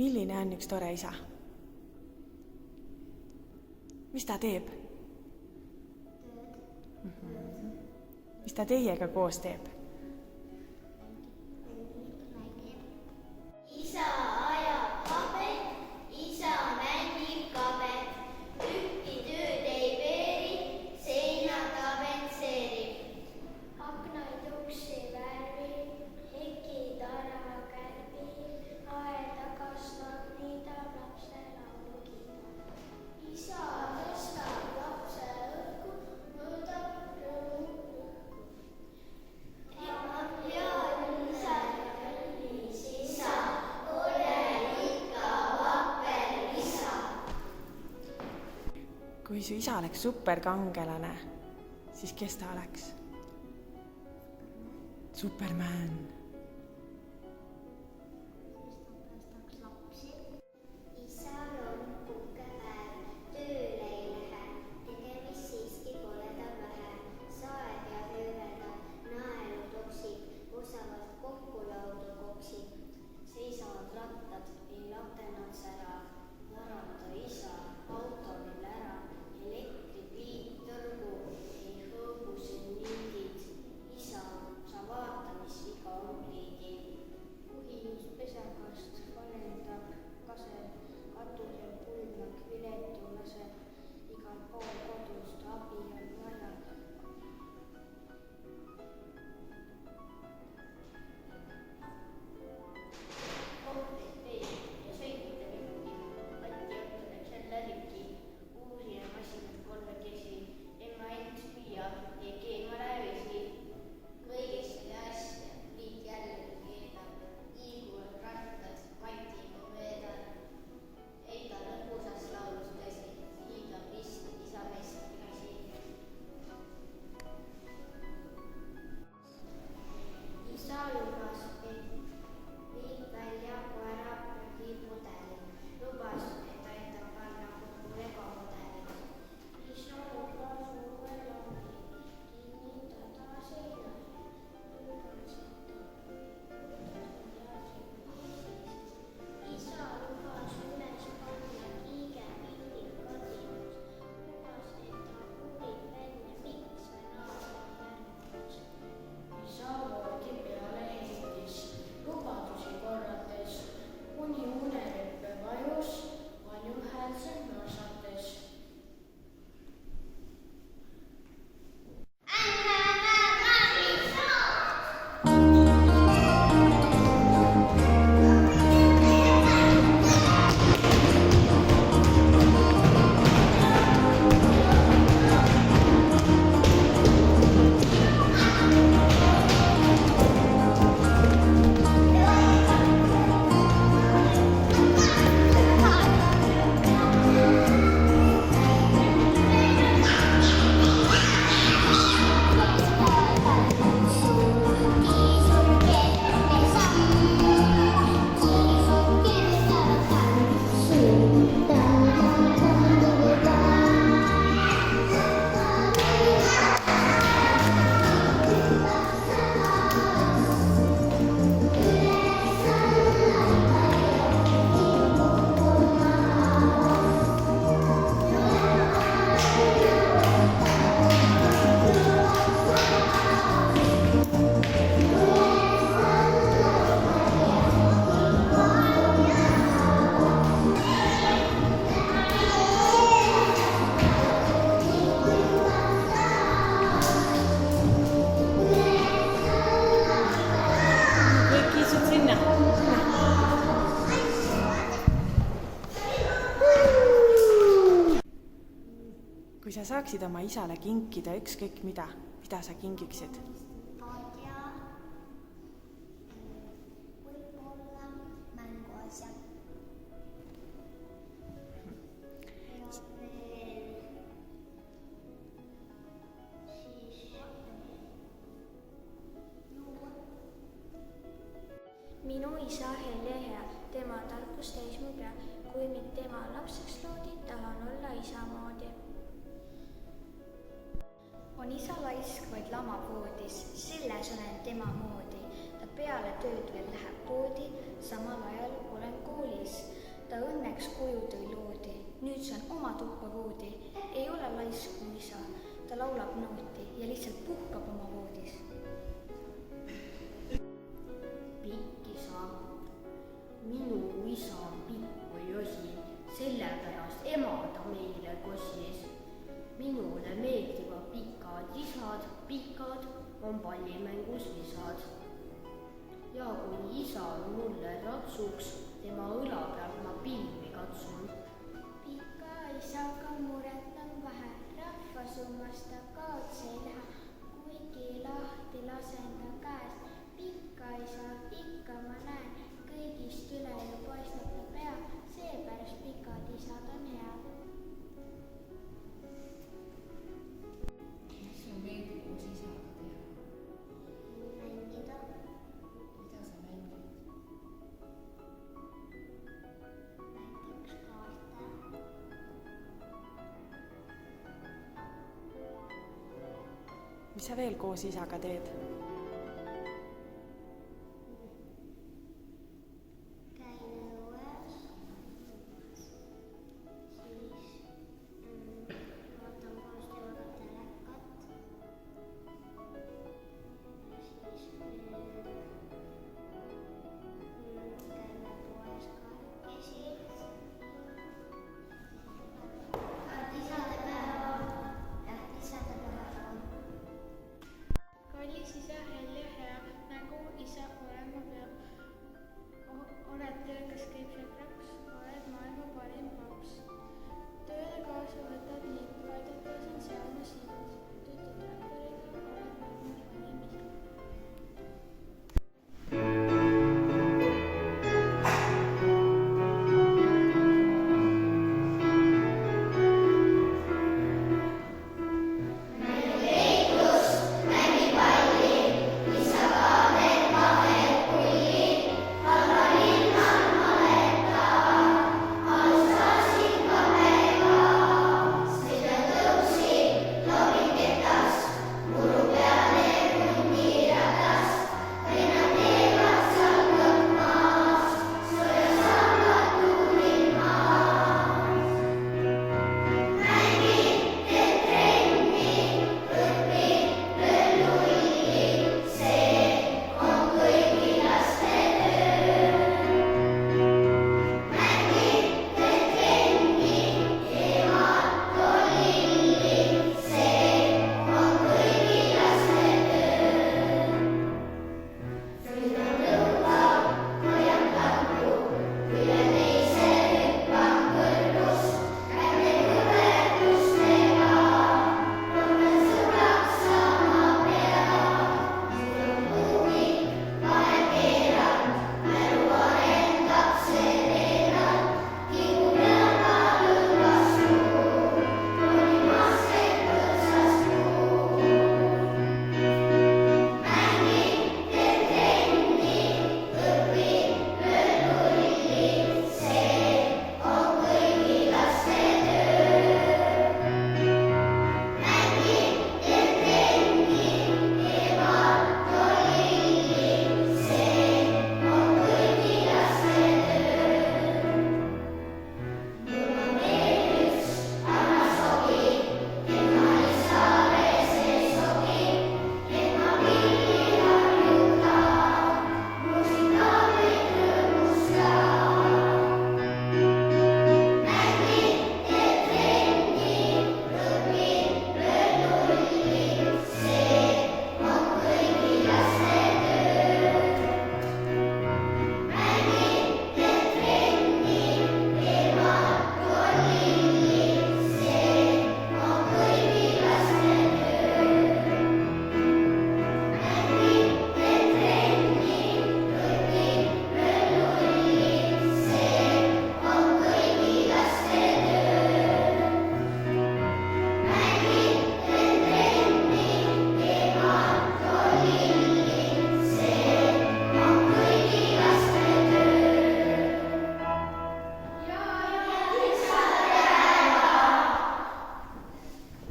Milline on üks tore isa? Mis ta teeb? Mis ta teiega koos teeb? Isa ajab kabet, isa mängib kabet, tükitööd ei veeri, seina tabentseerib. Aknaid uksi värvib, ekitara kärbib, aeda kasvab, niidab lapse laulukida. Isa tõstab lapse õhku, mõõdab rõõmu õhku. Ema peal isa ja kallis isa, ole ikka vapper isa. Kui su isa oleks superkangelane, siis kes ta oleks? Superman. Isal on puhkepäev, tööle ei lähe, tegemist siiski koledab vähe. Saed ja hööveldab, naelu toksib, osavalt kokku laudu koksib. Seisavad rattad, ei latenad sära, varata isa, auto meil ära, elektripliit tõrgu, ei hõõbuse niidid. Isa, sa vaata, mis viga on pliidil. Kuhius pesakast valendab kasel, katusel kulmak viletu laseb, igal pool kodust abi on vaja. Kohvrid teed ja sõidute rikki, lati otsa läks jälle rikki, uurija masinad kolmekesi, ema ends püüa ja keema lävesi. Kõigest oli asja, liit jällegi keedab, liiguvad rattad, matiga möödab. Eital on puusas laulus käsi, hiidab risti isa mestri käsi. Isa lubas, et viib välja koera prügipudeli, lubas, et aitab panna kokku legomudeli. Isa lubas uue lauli, kinnitada seinale, lubas, et isa lubas üles panna kiige pildil kardinus, lubas, et ta uurib välja, miks me naabri järgnes. Isa voodi peale heitis, lubadusi korrates, kuni uneleppe vajus, valjuhäälselt narsates. Kõik istud sinna. Kui sa saaksid oma isale kinkida ükskõik mida sa kingiksid? Ma ei tea, võib-olla mänguasja. Ja veel siis juua. Minu isa Helle hea, tema tarkus täis mu pea. Kui mind tema lapseks loodi, tahan olla isa moodi. On isa laisk, vaid lama voodis, selles olen tema moodi. Ta peale tööd veel läheb poodi, samal ajal olen koolis. Ta õnneks koju tõi loodi, nüüd saan oma tuppa voodi. Ei ole laisk mu isa, ta laulab nooti ja lihtsalt puhkab oma voodis. Pikk isa, minu isa on pikk või osi, sellepärast ema ta meile kosis. Minule meeldivad pikad isad, pikad on pallimängus visad. Ja kui isa on mulle ratsuks, tema õla pealt ma pilvi katsun. Pika isaga muret on vähe, rahvasummast ta kaotsi ei lähe, kuigi lahti lasen ta käest. Pika isa ikka ma näen, kõigist üle ju paistab ta pea, seepärast pikad isad on hea. Mis sul meeldib koos isaga teha? Mängida, Mida sa mängid? mängiks kaarte. mis sa veel koos isaga teed?